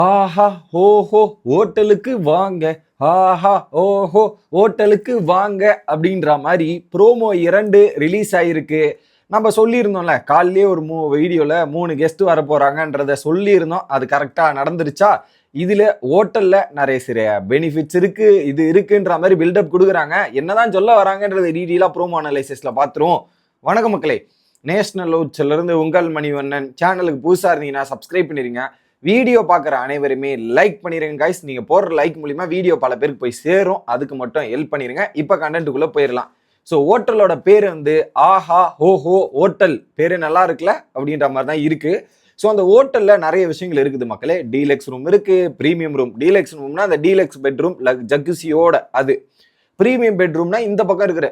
ஆஹா ஓஹோ ஹோட்டலுக்கு வாங்க, ஆஹா ஓஹோ ஹோட்டலுக்கு வாங்க அப்படின்ற மாதிரி ப்ரோமோ 2 ரிலீஸ் ஆயிருக்கு. நம்ம சொல்லியிருந்தோம்ல காலையிலேயே ஒரு வீடியோல 3 கெஸ்ட் வர போறாங்கன்றத சொல்லியிருந்தோம். அது கரெக்டா நடந்துருச்சா? இதுல ஹோட்டல்ல நிறைய சில பெனிஃபிட்ஸ் இருக்கு, இது இருக்குன்ற மாதிரி பில்டப் கொடுக்குறாங்க. என்னதான் சொல்ல வராங்கன்றது டீடெயிலா ப்ரோமோ அனலைசிஸ்ல பாத்துருவோம். வணக்கம் மக்களே, நேஷனல் அவுட்ஸ்ல இருந்து உங்கள் மணிவண்ணன். சேனலுக்கு புதுசா இருந்தீங்கன்னா சப்ஸ்கிரைப் பண்ணிருங்க. வீடியோ பார்க்குற அனைவருமே லைக் பண்ணிருங்க கைஸ். நீங்க போடுற லைக் மூலியமா வீடியோ பல பேருக்கு போய் சேரும். அதுக்கு மட்டும் ஹெல்ப் பண்ணிருங்க. இப்ப கண்டென்ட்டுக்குள்ள போயிடலாம். ஸோ ஹோட்டலோட பேர் வந்து ஆஹா ஓஹோ ஹோட்டல். பேரு நல்லா இருக்குல்ல அப்படின்ற மாதிரி தான் இருக்கு. ஸோ அந்த ஹோட்டல்ல நிறைய விஷயங்கள் இருக்குது மக்களே. டீலக்ஸ் ரூம் இருக்கு, பிரீமியம் ரூம். டீலக்ஸ் ரூம்னா அந்த டீலக்ஸ் பெட்ரூம் ஜக்குசியோட. அது பிரீமியம் பெட்ரூம்னா இந்த பக்கம் இருக்கிற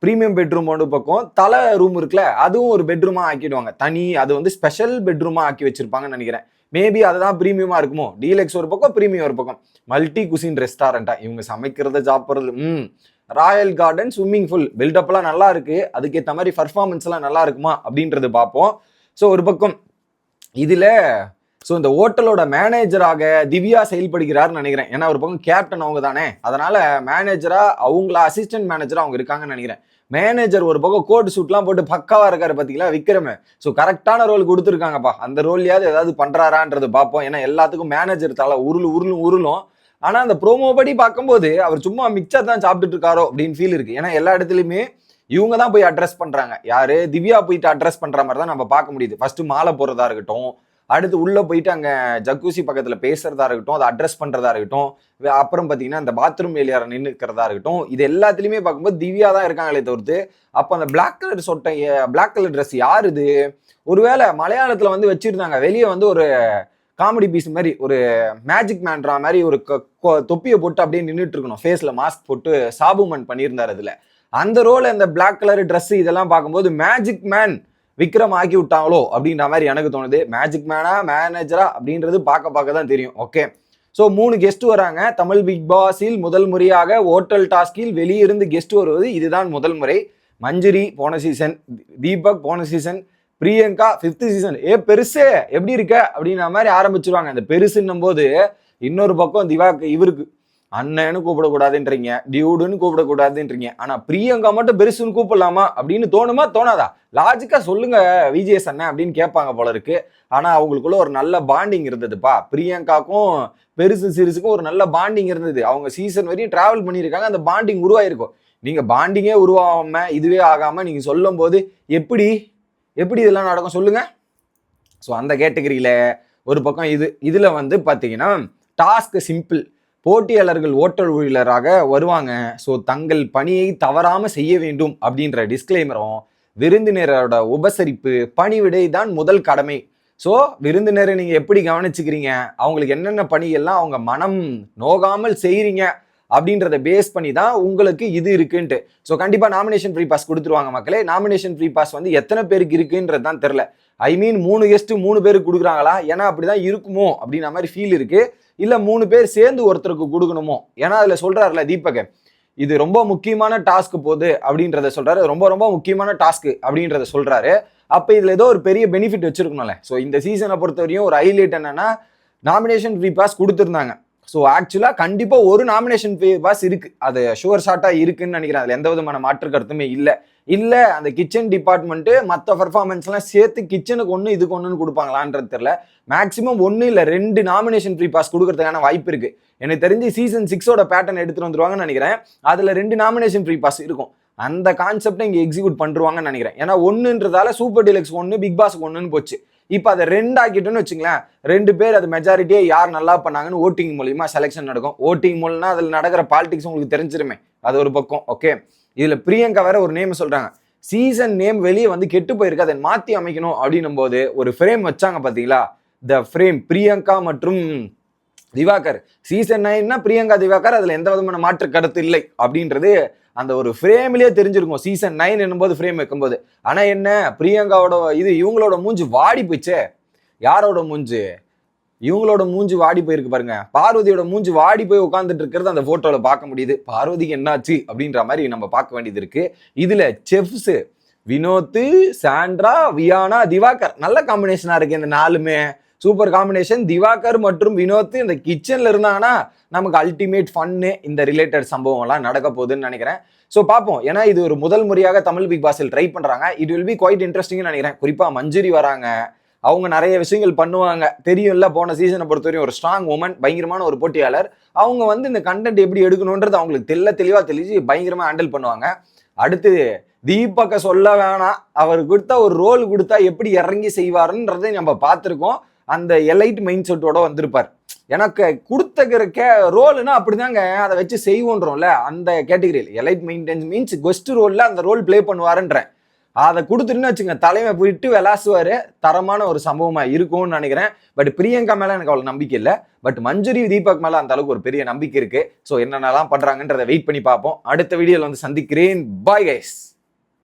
பிரீமியம் பெட்ரூம் ஒரு பக்கம், தலை ரூம் இருக்குல்ல அதுவும் ஒரு பெட்ரூமா ஆக்கிடுவாங்க தனி. அது வந்து ஸ்பெஷல் பெட்ரூமா ஆக்கி வச்சிருப்பாங்கன்னு நினைக்கிறேன். மேபி அதுதான் பிரீமியமா இருக்குமோ. டீலக்ஸ் ஒரு பக்கம், பிரீமியம் ஒரு பக்கம். மல்டி குசின் ரெஸ்டாரண்டா இவங்க சமைக்கிறத சாப்பிட்றது. ராயல் கார்டன், ஸ்விம்மிங் பூல், பில்டப்லாம் நல்லா இருக்கு. அதுக்கேற்ற மாதிரி பர்ஃபார்மன்ஸ் எல்லாம் நல்லா இருக்குமா அப்படின்றது பார்ப்போம். ஸோ ஒரு பக்கம் இதுல இந்த ஹோட்டலோட மேனேஜராக திவ்யா செயல்படுகிறார்னு நினைக்கிறேன். ஏன்னா ஒரு பக்கம் கேப்டன் அவங்க தானே, அதனால மேனேஜரா அவங்கள அசிஸ்டன்ட் மேனேஜரா அவங்க இருக்காங்கன்னு நினைக்கிறேன். மேனேஜர் ஒரு பக்கம் கோட் சூட்லாம் போட்டு பக்காவா இருக்காரு பாத்தீங்களா விக்ரம. ஸோ கரெக்டான ரோல் கொடுத்துருக்காங்கப்பா. அந்த ரோல்லையாவது ஏதாவது பண்றாரான்றது பார்ப்போம். ஏன்னா எல்லாத்துக்கும் மேனேஜர் தலை உருளும். ஆனா அந்த ப்ரோமோ படி பார்க்கும்போது அவர் சும்மா மிக்சர் தான் சாப்பிட்டுட்டு இருக்காரோ அப்படின்னு ஃபீல் இருக்கு. ஏன்னா எல்லா இடத்துலயுமே இவங்க தான் போய் அட்ரஸ் பண்றாங்க. யாரு? திவ்யா போயிட்டு அட்ரஸ் பண்ற மாதிரி தான் நம்ம பார்க்க முடியுது. ஃபர்ஸ்ட் மாலை போடுறதா இருக்கட்டும், அடுத்து உள்ள போயிட்டு அங்க ஜக்கூசி பக்கத்துல பேசுறதா இருக்கட்டும், அதை அட்ரஸ் பண்றதா இருக்கட்டும், அப்புறம் பாத்தீங்கன்னா அந்த பாத்ரூம் ஏரியா நின்று இருக்கிறதா இருக்கட்டும், இது எல்லாத்துலயுமே பார்க்கும்போது திவ்யா தான் இருக்காங்களே தவிர்த்து, அப்ப அந்த பிளாக் கலர் சொட்டை, பிளாக் கலர் ட்ரெஸ் யாரு இது? ஒருவேளை மலையாளத்துல வந்து வச்சிருந்தாங்க, வெளியே வந்து ஒரு காமெடி பீஸ் மாதிரி ஒரு மேஜிக் மேன்ரா மாதிரி ஒரு தொப்பியை போட்டு அப்படியே நின்றுட்டு இருக்கணும், ஃபேஸ்ல மாஸ்க் போட்டு சாபுமன் பண்ணியிருந்தாரு. அதுல அந்த ரோல், அந்த பிளாக் கலர் ட்ரெஸ் இதெல்லாம் பார்க்கும்போது மேஜிக் மேன் விக்ரம் ஆக்கி விட்டாங்களோ அப்படின்ற மாதிரி எனக்கு தோணுது. மேஜிக் மேனா மேனேஜரா அப்படின்றது பார்க்க தான் தெரியும். ஓகே, ஸோ 3 கெஸ்ட் வராங்க. தமிழ் பிக் பாஸில் முதல் முறையாக ஹோட்டல் டாஸ்கில் வெளியிருந்து கெஸ்ட் வருவது இதுதான் முதல் முறை. மஞ்சரி போன சீசன், தீபக் போன சீசன், பிரியங்கா 5th சீசன். பெருசு எப்படி இருக்க அப்படின்ற மாதிரி ஆரம்பிச்சிருவாங்க. அந்த பெருசுன்னும் போது இன்னொரு பக்கம் திவாக்கு இவருக்கு அண்ணன்னு கூப்பிடக்கூடாதுன்றீங்க, டியூடுன்னு கூப்பிடக்கூடாதுன்றீங்க. ஆனா பிரியங்கா மட்டும் பெருசுன்னு கூப்பிடலாமா அப்படின்னு தோணுமா தோணாதா? லாஜிக்கா சொல்லுங்க விஜேஎஸ் அண்ணன் அப்படின்னு கேட்பாங்க போல இருக்கு. ஆனா அவங்களுக்குள்ள ஒரு நல்ல பாண்டிங் இருந்ததுப்பா. பிரியங்காக்கும் பெருசு சிறுசுக்கும் ஒரு நல்ல பாண்டிங் இருந்தது. அவங்க சீசன் வரையும் டிராவல் பண்ணியிருக்காங்க, அந்த பாண்டிங் உருவாயிருக்கும். நீங்க பாண்டிங்கே உருவாகாம இதுவே ஆகாம நீங்க சொல்லும் போது எப்படி இதெல்லாம் நடக்கும் சொல்லுங்க. ஸோ அந்த கேட்டகரியில ஒரு பக்கம் இதுல வந்து பாத்தீங்கன்னா டாஸ்க் சிம்பிள். போட்டியாளர்கள் ஓட்டல் ஊழியராக வருவாங்க. ஸோ தங்கள் பணியை தவறாம செய்ய வேண்டும் அப்படின்ற டிஸ்கிளைமரும், விருந்தினரோட உபசரிப்பு, பணிவிடை தான் முதல் கடமை. ஸோ விருந்தினரை நீங்க எப்படி கவனிச்சுக்கிறீங்க, அவங்களுக்கு என்னென்ன பணியெல்லாம் அவங்க மனம் நோகாமல் செய்யறீங்க அப்படின்றத பேஸ் பண்ணி தான் உங்களுக்கு இது இருக்குன்ட்டு. ஸோ கண்டிப்பா நாமினேஷன் ஃப்ரீ பாஸ் கொடுத்துருவாங்க மக்களே. நாமினேஷன் ஃப்ரீ பாஸ் வந்து எத்தனை பேருக்கு இருக்குன்றது தான் தெரியல. ஐ மீன் 3 கெஸ்ட் 3 பேருக்கு கொடுக்குறாங்களா? ஏன்னா அப்படிதான் இருக்குமோ அப்படின்ற மாதிரி ஃபீல் இருக்கு. இல்ல 3 பேர் சேர்ந்து ஒருத்தருக்கு கொடுக்கணுமோ? ஏன்னா அதுல சொல்றாருல தீபக், இது ரொம்ப முக்கியமான டாஸ்க் போகுது அப்படின்றத சொல்றாரு. ரொம்ப முக்கியமான டாஸ்க் அப்படின்றத சொல்றாரு. அப்ப இதுல ஏதோ ஒரு பெரிய பெனிஃபிட் வச்சிருக்கணும்ல. ஸோ இந்த சீசனை பொறுத்த வரையும் ஒரு ஹைலைட் என்னன்னா, நாமினேஷன் ஃப்ரீ பாஸ் கொடுத்துருந்தாங்க. ஸோ ஆக்சுவலா கண்டிப்பா ஒரு நாமினேஷன் ஃப்ரீ பாஸ் இருக்கு, அது ஷுவர் ஷாட்டா இருக்குன்னு நினைக்கிறேன். அதுல எந்த விதமான மாற்று கருத்துமே இல்ல அந்த கிச்சன் டிபார்ட்மெண்ட் மற்ற பர்ஃபார்மன்ஸ் எல்லாம் சேர்த்து கிச்சனுக்கு ஒன்று இதுக்கு ஒன்றுன்னு கொடுப்பாங்களான்றது தெரியல. மேக்ஸிமம் 1 இல்ல 2 நாமினேஷன் ஃப்ரீ பாஸ் கொடுக்கறதுக்கான வாய்ப்பு இருக்கு. எனக்கு தெரிஞ்சு சீசன் 6ஓட பேட்டர்ன் எடுத்துட்டு வந்துருவாங்கன்னு நினைக்கிறேன். அதுல 2 நாமினேஷன் ஃப்ரீ பாஸ் இருக்கும். அந்த கான்செப்டை இங்க எக்ஸிக்யூட் பண்றாங்கன்னு நினைக்கிறேன். ஏன்னா 1ன்றதால சூப்பர் டீலக்ஸ் 1, பிக் பாஸ் 1ன்னு போச்சு. இப்ப அதை 2 ஆக்கிட்டோன்னு வச்சுங்களேன், 2 பேர் அது மெஜாரிட்டியே யார் நல்லா பண்ணாங்கன்னு ஓட்டிங் மூலியமா செலெக்ஷன் நடக்கும். ஓட்டிங் மூலம்னா அதுல நடக்கிற பாலிடிக்ஸ் உங்களுக்கு தெரிஞ்சிருமே, அது ஒரு பக்கம். ஓகே, இதுல பிரியங்கா வேற ஒரு நேம் சொல்றாங்க. சீசன் நேம் வெளியே வந்து கெட்டு போயிருக்கு, அதை மாத்தி அமைக்கணும் அப்படின்னும் போது ஒரு ஃப்ரேம் வச்சாங்க பாத்தீங்களா? த ஃப்ரேம் பிரியங்கா மற்றும் திவாகர். சீசன் 9னா பிரியங்கா திவாகர், அதுல எந்த விதமான மாற்று கருத்து இல்லை அப்படின்றது அந்த ஒரு ஃப்ரேம்லயே தெரிஞ்சிருக்கும் சீசன் 9 என்னும்போது ஃப்ரேம் வைக்கும்போது. ஆனா என்ன, பிரியங்காவோட இவங்களோட மூஞ்சி வாடி போயிச்சே. யாரோட மூஞ்சி? இவங்களோட மூஞ்சி வாடி போயிருக்கு பாருங்க. பார்வதியோட மூஞ்சி வாடி போய் உட்கார்ந்துட்டு இருக்கிறது அந்த போட்டோல பார்க்க முடியுது. பார்வதிக்கு என்னாச்சு அப்படின்ற மாதிரி நம்ம பார்க்க வேண்டியது இருக்கு. இதுல செஃப்ஸ் வினோத், சாண்ட்ரா, வியானா, திவாகர் நல்ல காம்பினேஷனா இருக்கு இந்த 4மே. Super combination. திவாகர் மற்றும் வினோத் இந்த கிச்சன்ல இருந்தாங்கன்னா நமக்கு அல்டிமேட் ஃபன்னு இந்த ரிலேட்டட் சம்பவம்லாம் நடக்க போகுதுன்னு நினைக்கிறேன். ஸோ பார்ப்போம். ஏன்னா இது ஒரு முதல் முறையாக தமிழ் பிக் பாஸில் ட்ரை பண்றாங்க. இட் வில் பி குவைட் இன்ட்ரெஸ்டிங்னு நினைக்கிறேன். குறிப்பா மஞ்சுரி வராங்க, அவங்க நிறைய விஷயங்கள் பண்ணுவாங்க. தெரியும்ல, போன சீசனை பொறுத்தவரையும் ஒரு ஸ்ட்ராங் உமன், பயங்கரமான ஒரு போட்டியாளர். அவங்க வந்து இந்த கண்டென்ட் எப்படி எடுக்கணுன்றது அவங்களுக்கு தெளிவா தெளிச்சு பயங்கரமா ஹேண்டில் பண்ணுவாங்க. அடுத்து தீபக்க சொல்ல வேணாம், அவர் கொடுத்தா ஒரு ரோல் கொடுத்தா எப்படி இறங்கி செய்வாருன்றதை நம்ம பார்த்துருக்கோம். அந்த எலைட் மைண்ட் செட்டோட வந்திருப்பார். எனக்கு கொடுத்த ரோல்னா அப்படிதாங்க, அதை வச்சு செய்வோன்றோம்ல, அந்த கேட்டகரியில் எலைட் மெயின்டெனன்ஸ் மீன்ஸ் கெஸ்ட் ரோல்ல அந்த ரோல் பிளே பண்ணுவாருன்றேன். அதை கொடுத்துட்டுன்னு வச்சுங்க, தலைமை போயிட்டு விளாசுவாரு. தரமான ஒரு சம்பவமா இருக்கும்னு நினைக்கிறேன். பட் பிரியங்கா மேல எனக்கு அவ்வளவு நம்பிக்கை இல்லை. பட் மஞ்சுரி தீபக் மேல அந்த அளவுக்கு ஒரு பெரிய நம்பிக்கை இருக்கு. ஸோ என்னென்னலாம் பண்றாங்கன்றதை வெயிட் பண்ணி பார்ப்போம். அடுத்த வீடியோல வந்து சந்திக்கிறேன். Bye guys.